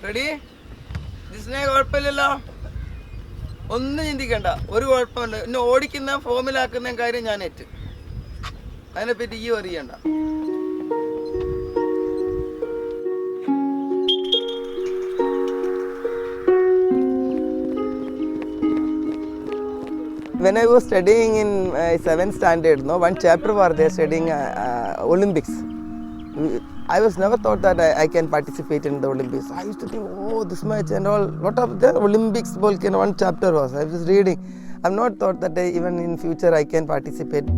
Ready? ജിസ്നെ കുഴപ്പമില്ലല്ലോ, ഒന്നും ചിന്തിക്കണ്ട, ഒരു കുഴപ്പമില്ല. എന്നെ ഓടിക്കുന്ന ഫോമിലാക്കുന്ന കാര്യം ഞാൻ ഏറ്റ്, അതിനെപ്പറ്റി ഈ അറിയണ്ട. When I was studying in 7th standard, one chapter was there studying Olympics. I was never thought that I can participate in the Olympics. I used to think, oh, this much and all. What of the Olympics? One chapter was. I was reading. I've not thought that even in future I can participate.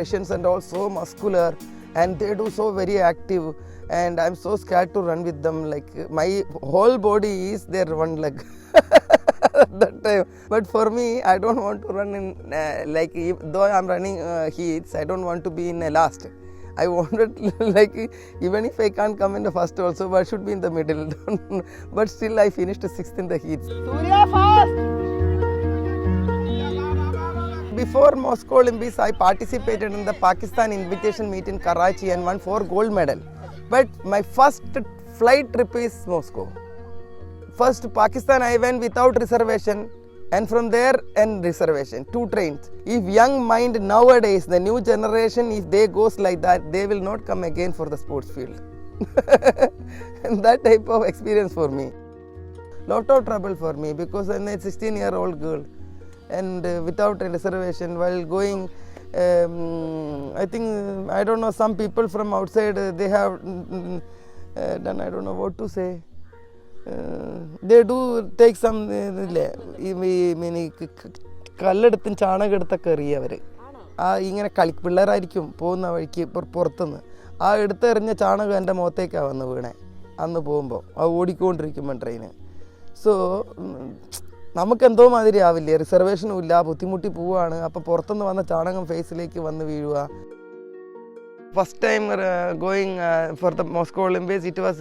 Russians and all so muscular, and they do so very active, and I'm so scared to run with them. Like my whole body is their one leg that time. But for me, I don't want to run in though I'm running heats, I don't want to be in a last. I wanted like even if I can't come in the first also, but I should be in the middle. But still I finished 6th in the heats. Surya fast! Before Moscow Olympics, I participated in the Pakistan invitation meet in Karachi and won 4 gold medal. But my first flight trip is Moscow. First Pakistan I went without reservation, and from there and reservation, 2 trains. If young mind nowadays, the new generation, if they goes like that, they will not come again for the sports field. And that type of experience for me. Lot of trouble for me because I'm a 16-year-old girl. And without a reservation while going, I think, I don't know, some people from outside, they have done, I don't know what to say, they do take some കല്ലെടുത്തും ചാണകെടുത്തൊക്കെ എറിയ അവർ ഇങ്ങനെ പിള്ളേരായിരിക്കും പോകുന്ന വഴിക്ക് പുറത്തുനിന്ന് എടുത്തെറിഞ്ഞ ചാണകം എൻ്റെ മുഖത്തേക്കാണ് വന്ന് വീണേ അന്ന് പോകുമ്പോൾ ഓടിക്കൊണ്ടിരിക്കുമ്പോൾ train. So നമുക്കെന്തോ മാതിരി ആവില്ലേ, റിസർവേഷനും ഇല്ല, ബുദ്ധിമുട്ടി പോവുകയാണ്. അപ്പോൾ പുറത്തുനിന്ന് വന്ന ചാണകം ഫേസിലേക്ക് വന്ന് വീഴുക. First time going for the Moscow Olympics, it was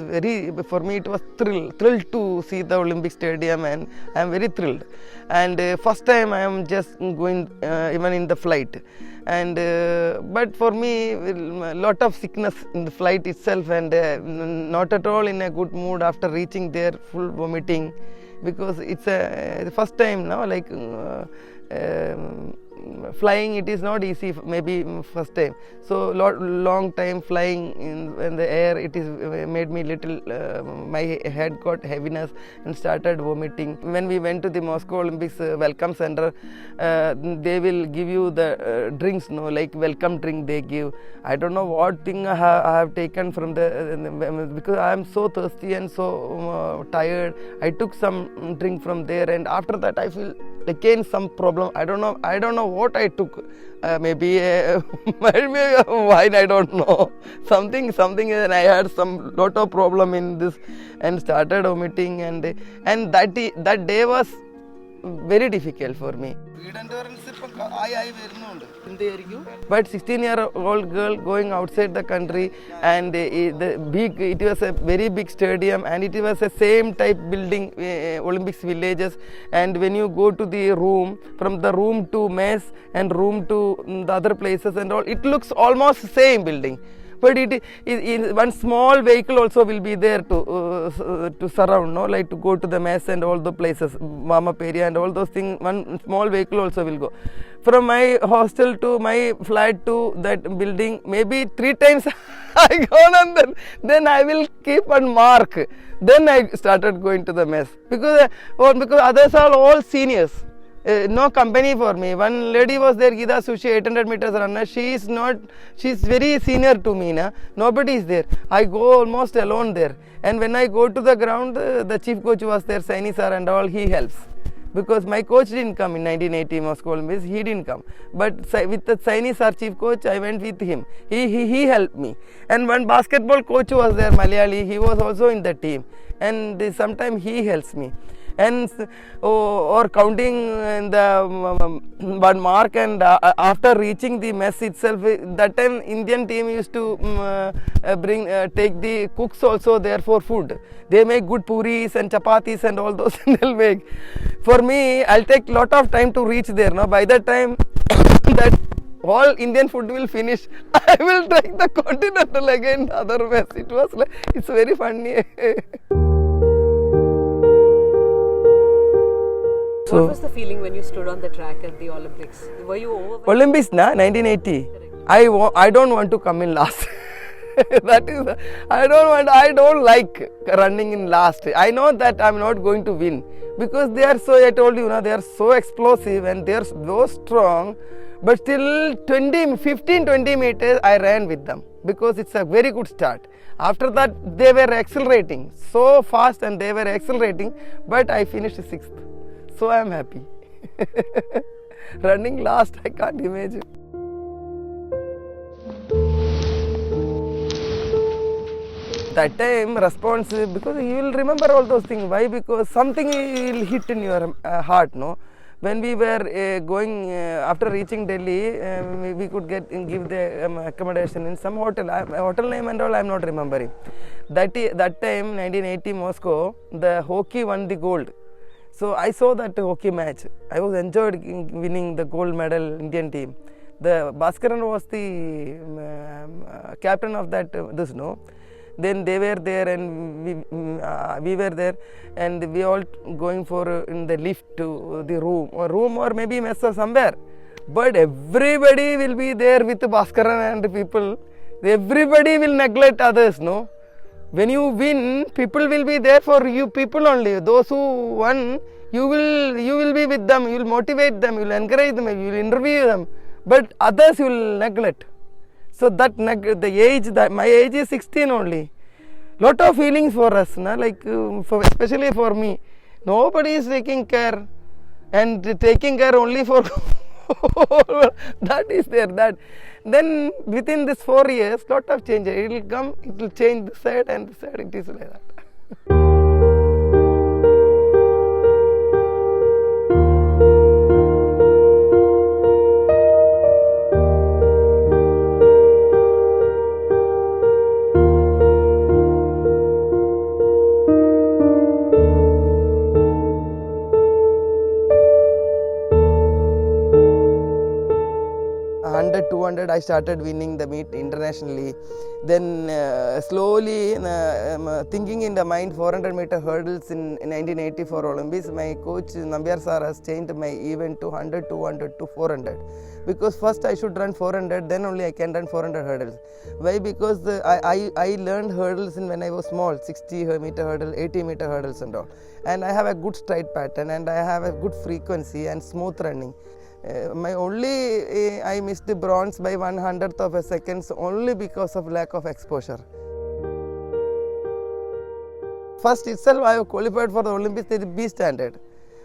for me it was thrilled to see the Olympic Stadium, and I am very thrilled. And first time I am just going even in the flight, and but for me a lot of sickness in the flight itself, and not at all in a good mood after reaching there, full vomiting. Because it's the first time now, like flying, it is not easy, maybe first time. So long time flying in the air, it is made me little, my head got heaviness and started vomiting. When we went to the Moscow Olympics welcome center, they will give you the drinks, like welcome drink they give. I don't know what thing I have taken from the because I am so thirsty and so tired. I took some drink from there, and after that I feel again some problem. I don't know what I took. Maybe wine, I don't know. Something, and I had some lot of problem in this and started vomiting, and that day was very difficult for me. But 16-year-old girl going outside the country, and it was a very big stadium, and it was the same type building, Olympics villages. And when you go to the room, from the room to mess and room to the other places and all, it looks almost same building. But it one small vehicle also will be there to surround, like to go to the mess and all the places, Mama Peria and all those things. One small vehicle also will go from my hostel to my flat to that building. Maybe 3 times I gone, and then I will keep and mark. Then I started going to the mess because others are all seniors. No company for me. One lady was there, Gita Sushi, 800 meters runner. She's very senior to me. Nobody is there. I go almost alone there. And when I go to the ground, the chief coach was there, Saini sir and all, he helps. Because my coach didn't come in 1980 Moscow Olympics, he didn't come. But with the Saini sir, chief coach, I went with him. He helped me. And one basketball coach was there, Malayali, he was also in the team. And sometimes he helps me. and or counting in the one mark, and after reaching the mess itself, that time Indian team used to take the cooks also there for food. They make good puris and chapatis and all those they'll make. For me, I'll take lot of time to reach there. Now by that time that all Indian food will finish, I will try the continental again, the other mess. It was like, it's very funny. What was the feeling when you stood on the track at the Olympics? Were you overwhelmed? Olympics, 1980. I don't want to come in last. That is, I don't like running in last. I know that I'm not going to win because they are so, I told you, they are so explosive and they are so strong. But still 15-20 meters I ran with them because it's a very good start. After that they were accelerating so fast and they were accelerating, but I finished 6th. So I am happy. Running last, I can't imagine. That time response, because you will remember all those things. Why? Because something will hit in your heart, no? When we were going, after reaching Delhi, we could give the accommodation in some hotel. Hotel name and all I am not remembering. That time, 1980 Moscow, the hockey won the gold. So I saw that hockey match. I was enjoyed winning the gold medal Indian team. The Bhaskaran was the captain of that Then they were there and we were there, and we all going for in the lift to the room or maybe mess or somewhere. But everybody will be there with Bhaskaran and people. Everybody will neglect others, no? When you win, people will be there for you people only. Those who won, you will be with them, you will motivate them, you will encourage them, you will interview them. But others you will neglect. So that the age, my age is 16 only. Lot of feelings for us, especially for me. Nobody is taking care, and taking care only for that is there. That then within this 4 years, lot of changes. It will come, it will change this side and this side. It is like that. I started winning the meet internationally. Then slowly thinking in the mind 400 meter hurdles in 1984 Olympics, my coach Nair sir has changed my event to 100, 200 to 400. Because first I should run 400, then only I can run 400 hurdles. Why? Because I learned hurdles when I was small, 60 meter hurdle, 80 meter hurdles and all. And I have a good stride pattern and I have a good frequency and smooth running. I missed the bronze by 1/100th of a second only because of lack of exposure. First itself I have qualified for the Olympics with the B standard.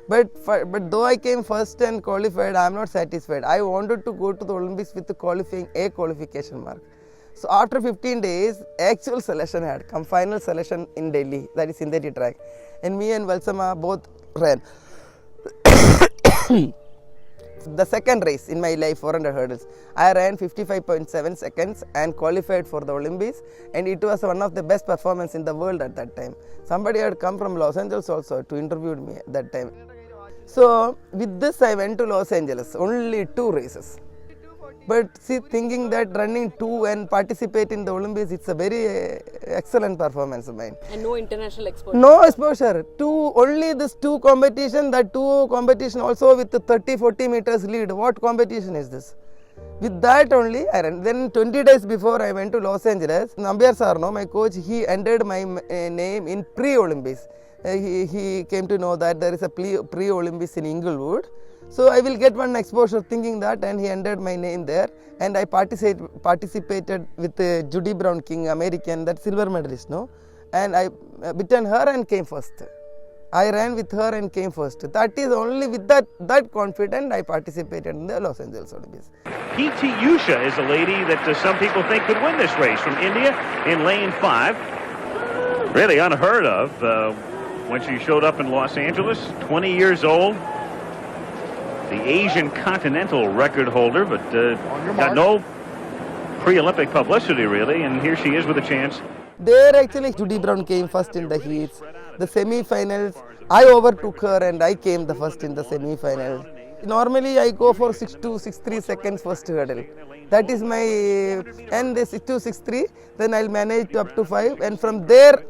But though I came first and qualified, I am not satisfied. I wanted to go to the Olympics with the qualifying A qualification mark. So after 15 days, actual selection had come, final selection in Delhi, that is synthetic track. And me and Valsama both ran. The second race in my life, 400 hurdles, I ran 55.7 seconds and qualified for the Olympics, and it was one of the best performances in the world at that time. Somebody had come from Los Angeles also to interview me at that time. So with this I went to Los Angeles, only 2 races. But see, thinking that running 2 and participate in the Olympics, it's a very excellent performance of mine. And no international exposure? No exposure. Only this 2 competition, that 2 competition also with the 30-40 meters lead. What competition is this? With that only I ran. Then 20 days before I went to Los Angeles, Nair sir, my coach, he entered my name in pre-Olympics. He came to know that there is a pre-Olympics in Inglewood. So I will get one exposure thinking that, and he entered my name there, and I participated with Judy Brown King, American, that silver medalist, no? And I beaten her and came first. I ran with her and came first. That is only with that confident I participated in the Los Angeles Olympics. PT Usha is a lady that some people think could win this race from India in lane 5. Really unheard of. when she showed up in Los Angeles, 20 years old. The Asian Continental record holder, but got no pre-Olympic publicity really, and here she is with a chance. There actually Judy Brown came first in the heats. The semi-finals, I overtook her and I came the first in the semi-finals. Normally I go for 6'2", 6'3" seconds first hurdle. That is my, and the 6'2", 6'3", then I'll manage to up to 5, and from there,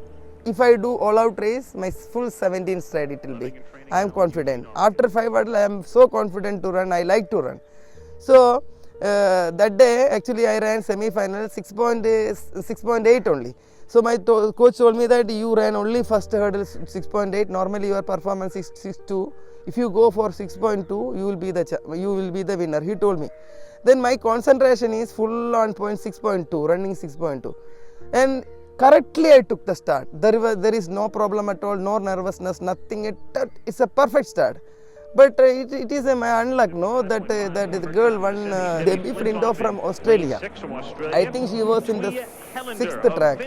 if I do all-out race, my full 17 stride it will be. I am confident. After 5 hurdle, I am so confident to run. I like to run. So that day, actually, I ran semi-final 6.8 only. So my coach told me that you ran only first hurdle 6.8. Normally, your performance is 6.2. If you go for 6.2, you will be the winner. He told me. Then my concentration is full on point 6.2, running 6.2, and correctly I took the start. There is no problem at all, no nervousness, nothing. It's a perfect start. But it is my unluck, no, that the girl won Debbie Flindo from Australia. I think she was in the 6th track.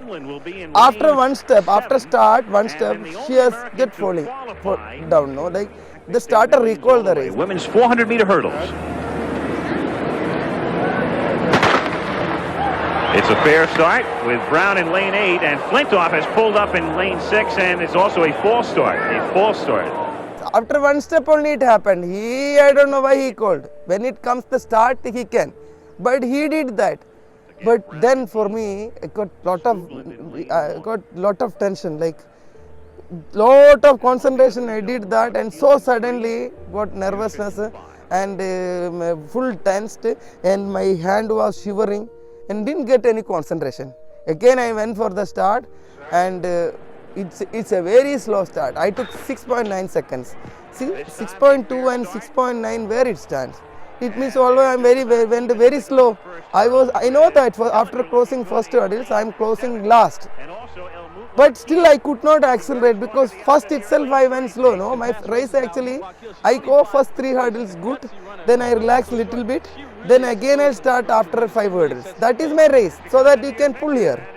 After one step, she has get falling down, no, like the starter recalled the race. Women's 400-meter hurdles. It's a fair start with Brown in lane 8, and Flintoff has pulled up in lane 6, and it's also a false start. After one step only it happened. I don't know why he called. When it comes the start, he can. But he did that. But then for me, I got lot of tension, like lot of concentration. I did that, and so suddenly got nervousness and full tensed, and my hand was shivering and didn't get any concentration. Again I went for the start, and it's a very slow start. I took 6.9 seconds. See, 6.2 and 6.9 where it stands. It means although I went very slow. I know that after crossing first hurdles I am closing last. But still I could not accelerate because first itself I went slow. No, my race actually I go first 3 hurdles good, then I relax little bit, then again I start after 5 hurdles. That is my race, so that you can pull here.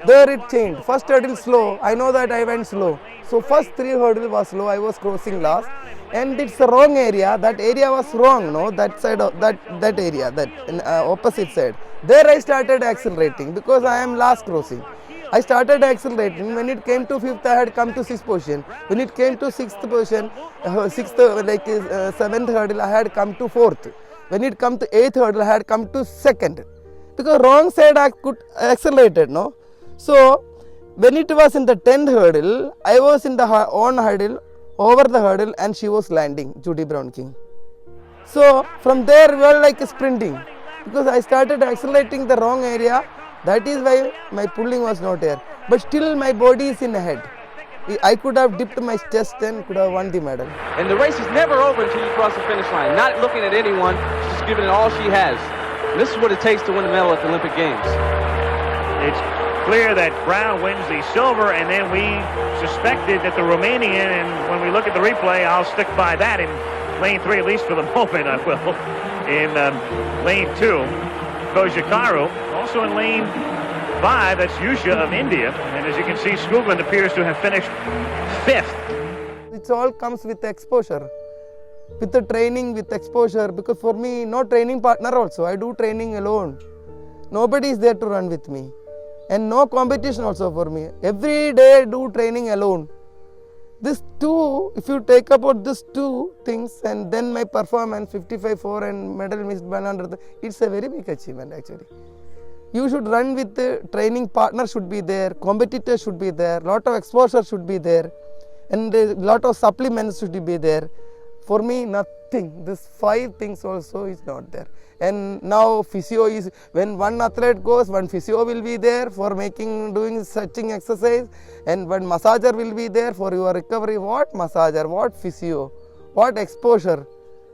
There it changed. First hurdle slow. I know that I went slow. So first 3 hurdle was slow. I was crossing last, and it's the wrong area. That area was wrong. No, that side of that area, that opposite side. There I started accelerating because I am last crossing. I started accelerating. When it came to 5th, I had come to 6th position. When it came to 6th position, 7th hurdle, I had come to 4th. When it come to 8th hurdle, I had come to 2nd. Because wrong side I could accelerated, no. So when it was in the 10th hurdle, I was in the on hurdle, over the hurdle, and she was landing, Judy Brown King. So from there we were like sprinting because I started accelerating the wrong area. That is why my pulling was not there. But still my body is in ahead. I could have dipped my chest and could have won the medal. And the race is never over until you cross the finish line. Not looking at anyone, just giving it all she has. And this is what it takes to win a medal at the Olympic Games. It's clear that Brown wins the silver, and then we suspected that the Romanian, and when we look at the replay, I'll stick by that in lane 3, at least for the moment I will. In lane 2, Kojikaru, also in lane 5, that's Usha of India, and as you can see, Skoglund appears to have finished 5th. It all comes with exposure, with the training, with exposure, because for me, no training partner also, I do training alone. Nobody is there to run with me, and no competition also for me. Every day I do training alone. This two, if you take about these 2 things, and then my performance 55.4 and medal missed 100, it's a very big achievement actually. You should run with the training partner should be there, competitors should be there, lot of exposure should be there, and a lot of supplements should be there. For me, nothing. These 5 things also is not there. And now physio is, when one athlete goes, one physio will be there for doing stretching exercise, and one massager will be there for your recovery. What massager, what physio, what exposure,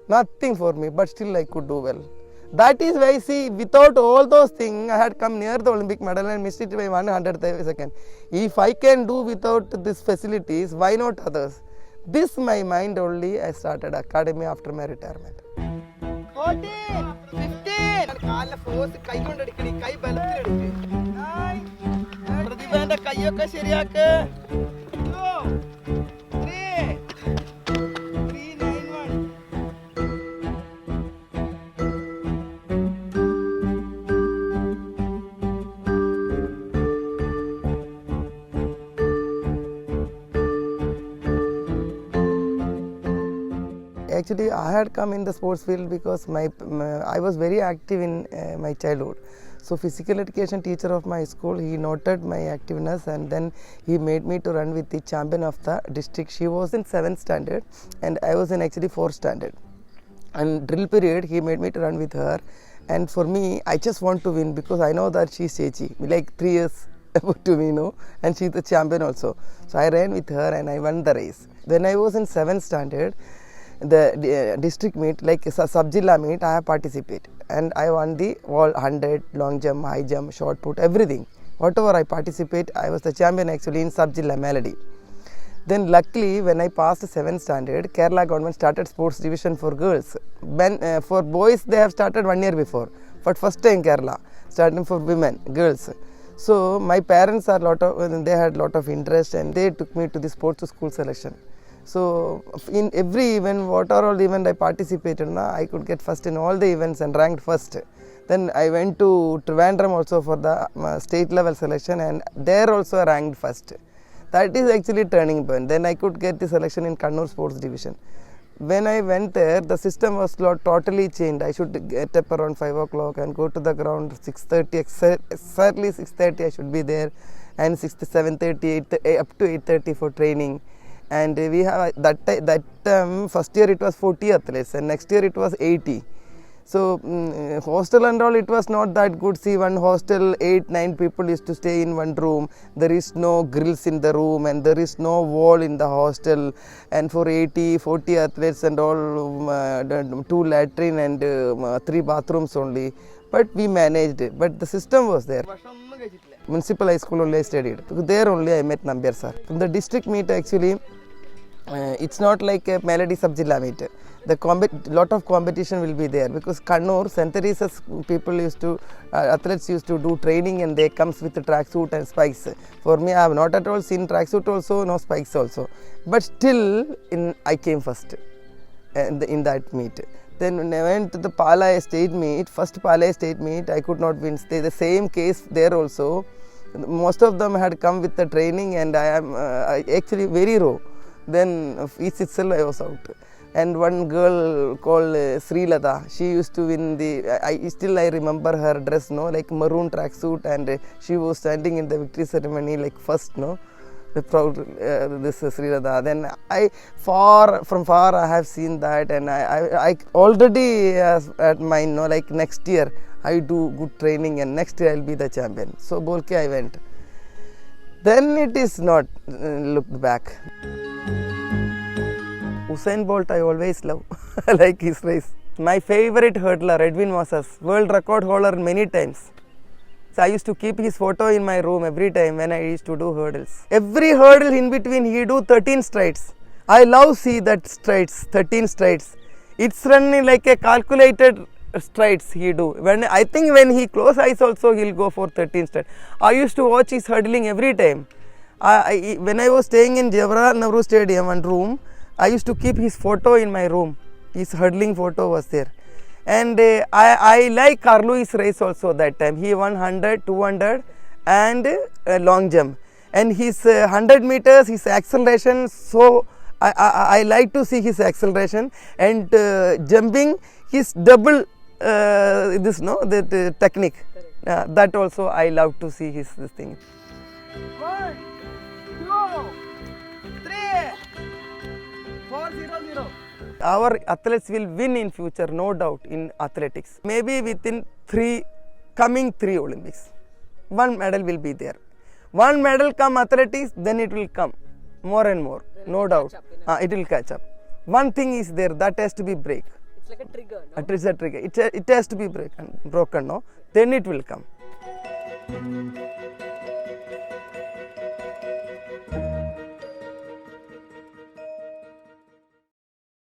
nothing for me, but still I could do well. That is why, see, without all those things, I had come near the Olympic medal and missed it by 100th second. If I can do without these facilities, why not others? This my mind only, I started academy after my retirement. 14, 15, force, kai balance, Pradibanda kayoka shiriaka. Actually, I had come in the sports field because I was very active in my childhood. So physical education teacher of my school, he noted my activeness and then he made me to run with the champion of the district. She was in 7th standard and I was in actually 4th standard. And drill period, he made me to run with her. And for me, I just want to win because I know that she's Chechi, like 3 years to me, and she's the champion also. So I ran with her and I won the race. When I was in 7th standard, the district meet, like sub-jilla meet, I have participated. And I won the wall 100, long jump, high jump, short put, everything. Whatever I participate, I was the champion actually in sub-jilla melody. Then luckily, when I passed 7th standard, Kerala government started sports division for girls. For boys, they have started 1 year before. But first time Kerala, starting for women, girls. So my parents are they had lot of interest and they took me to the sports school selection. So in every event, whatever all event I participated, I could get first in all the events and ranked first. Then I went to Trivandrum also for the state level selection and there also ranked first. That is actually turning point. Then I could get the selection in Kannur sports division. When I went there, the system was totally changed. I should get up around 5 o'clock and go to the ground 6:30. Exactly 6:30 I should be there, and 7:30, up to 8:30 for training. And we have that first year it was 40 athletes, and next year it was 80. So hostel and all, it was not that good. See, one hostel, 8-9 people used to stay in one room. There is no grills in the room and there is no wall in the hostel. And for 40 athletes and all, 2 latrine and 3 bathrooms only. But we managed it. But the system was there. Municipal high school only I studied. There only I met Nair sir. From the district meet actually, it's not like a melody sub-jilla meet. Lot of competition will be there because Kannur, St. Teresa's people athletes used to do training and they comes with the tracksuit and spikes. For me, I have not at all seen tracksuit also, no spikes also. But still, I came first in that meet. Then when I went to the Palaya state meet, first Palaya state meet, I could not win. The same case there also. Most of them had come with the training and I am actually very raw. Then each itself I was out. And one girl called Srilada, she used to win I remember her dress, like maroon tracksuit, and she was standing in the victory ceremony like first, the proud this Srilada. Then from far I have seen that, and I already at mine, like next year I do good training and next year I will be the champion. So Bolke I went. Then it is not looked back. Usain Bolt I always love, like his race. My favorite hurdler, Edwin Moses, world record holder many times. So I used to keep his photo in my room every time when I used to do hurdles. Every hurdle in between he do 13 strides. I love see that strides, 13 strides. It's running like a calculated strides he do. I think when he close eyes also he'll go for 13 strides. I used to watch his hurdling every time. When I was staying in Jawaharlal Nehru Stadium one room, I used to keep his photo in my room. His hurdling photo was there. And I like Carlu's race also that time. He won 100, 200 and long jump. And his 100 meters, his acceleration, so I like to see his acceleration. And jumping, his double that technique. That also I love to see this thing. 1, 2, 3. 400. Our athletes will win in future, no doubt, in athletics. Maybe within coming 3 Olympics, 1 medal will be there. 1 medal come athletics, then it will come more and more, no doubt. It will catch up. One thing is there that has to be break. It's like a trigger, no? It is a trigger. It has to be broken, no? Then it will come.